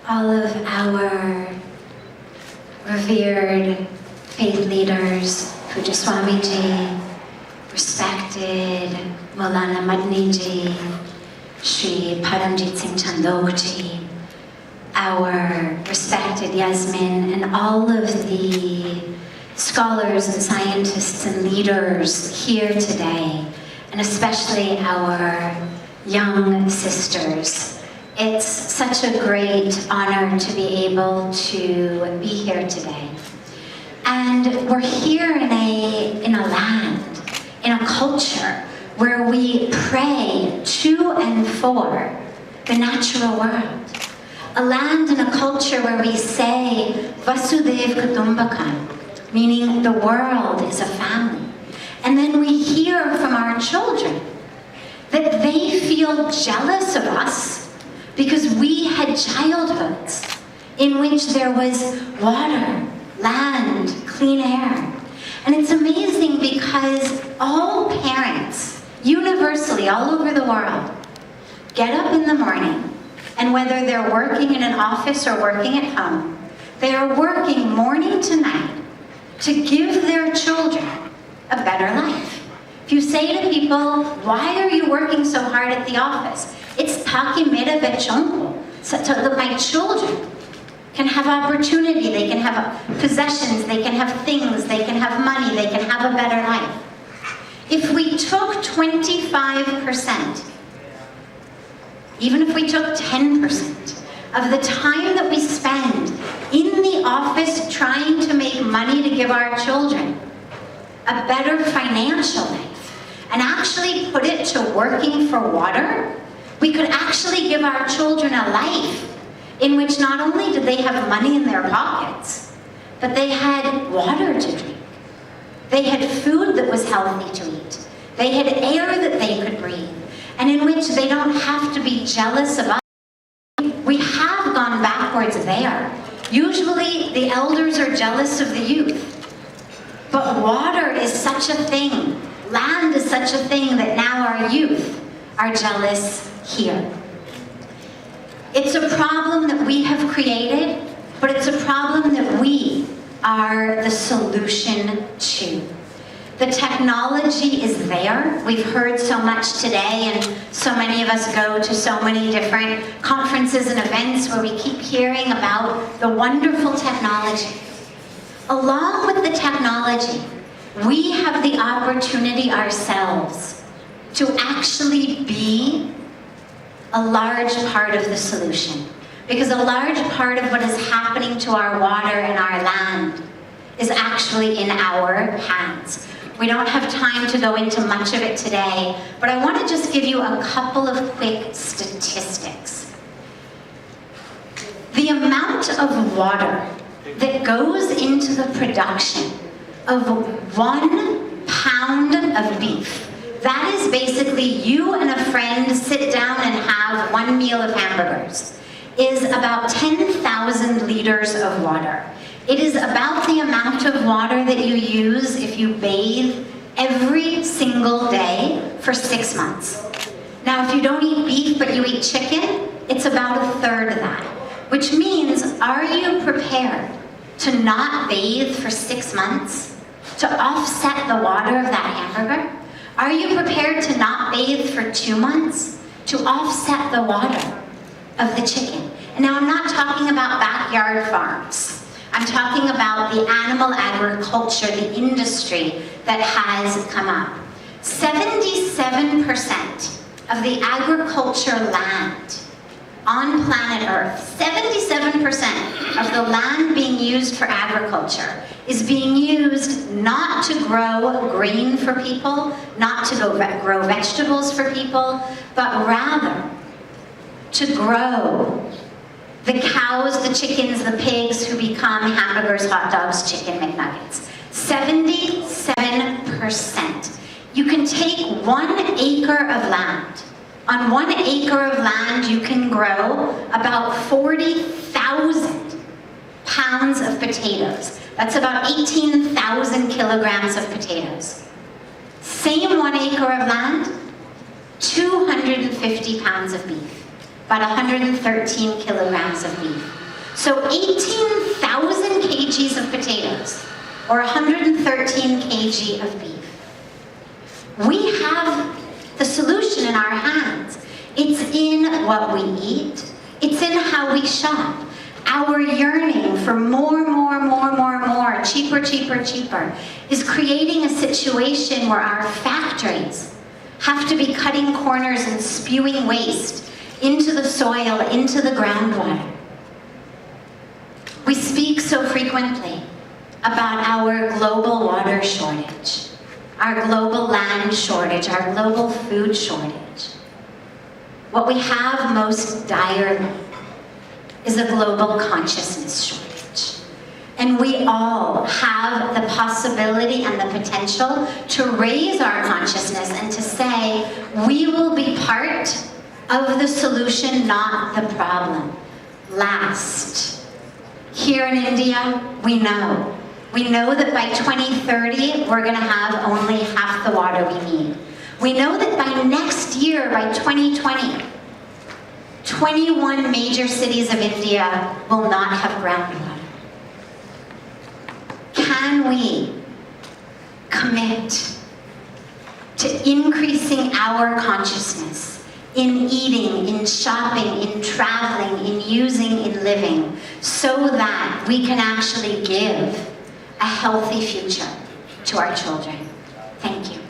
all of our revered faith leaders, Puja Swamiji, respected Maulana Madniji, Sri Paramjit Singh Chandokji, our respected Yasmin, and all of the scholars and scientists and leaders here today, and especially our young sisters. It's such a great honor to be able to be here today. And we're here in a land, in a culture where we pray to and for the natural world. A land and a culture where we say Vasudev Kutumbakam, meaning the world is a family. And then we hear from our children that they feel jealous of us because we had childhoods in which there was water, land, clean air. And it's amazing because all parents, universally all over the world, get up in the morning, and whether they're working in an office or working at home, they are working morning to night to give their children a better life. If you say to people, why are you working so hard at the office? It's takimeda bechonko, so that my children can have opportunity, they can have possessions, they can have things, they can have money, they can have a better life. If we took 25%, even if we took 10% of the time that we spend in the office trying to make money to give our children a better financial life, and actually put it to working for water, we could actually give our children a life in which not only did they have money in their pockets, but they had water to drink. They had food that was healthy to eat. They had air that they could breathe, and in which they don't have to be jealous of us. We have gone backwards there. Usually the elders are jealous of the youth. But water is such a thing, land is such a thing that now our youth are jealous here. It's a problem that we have created, but it's a problem that we are the solution to. The technology is there. We've heard so much today, and so many of us go to so many different conferences and events where we keep hearing about the wonderful technology. Along with the technology, we have the opportunity ourselves to actually be a large part of the solution. Because a large part of what is happening to our water and our land is actually in our hands. We don't have time to go into much of it today, but I want to just give you a couple of quick statistics. The amount of water that goes into the production of 1 pound of beef, that is basically you and a friend sit down and have one meal of hamburgers, is about 10,000 liters of water. It is about the amount of water that you use if you bathe every single day for 6 months. Now, if you don't eat beef but you eat chicken, it's about 1/3 of that. Which means, are you prepared to not bathe for 6 months to offset the water of that hamburger? Are you prepared to not bathe for 2 months to offset the water of the chicken? And now I'm not talking about backyard farms. I'm talking about the animal agriculture, the industry that has come up. 77% of the agriculture land on planet Earth, 77% of the land being used for agriculture is being used not to grow grain for people, not to grow vegetables for people, but rather to grow the cows, the chickens, the pigs who become hamburgers, hot dogs, chicken McNuggets. 77%. You can take 1 acre of land. On 1 acre of land, you can grow about 40,000 pounds of potatoes. That's about 18,000 kilograms of potatoes. Same 1 acre of land, 250 pounds of beef. about 113 kilograms of beef. So 18,000 kgs of potatoes, or 113 kg of beef. We have the solution in our hands. It's in what we eat. It's in how we shop. Our yearning for more, cheaper, cheaper, cheaper, is creating a situation where our factories have to be cutting corners and spewing waste into the soil, into the groundwater. We speak so frequently about our global water shortage, our global land shortage, our global food shortage. What we have most direly is a global consciousness shortage. And we all have the possibility and the potential to raise our consciousness and to say, we will be part of the solution, not the problem. Last, here in India, we know that by 2030, we're gonna have only half the water we need. We know that by next year, by 2020, 21 major cities of India will not have groundwater. Can we commit to increasing our consciousness in eating, in shopping, in traveling, in using, in living, so that we can actually give a healthy future to our children? Thank you.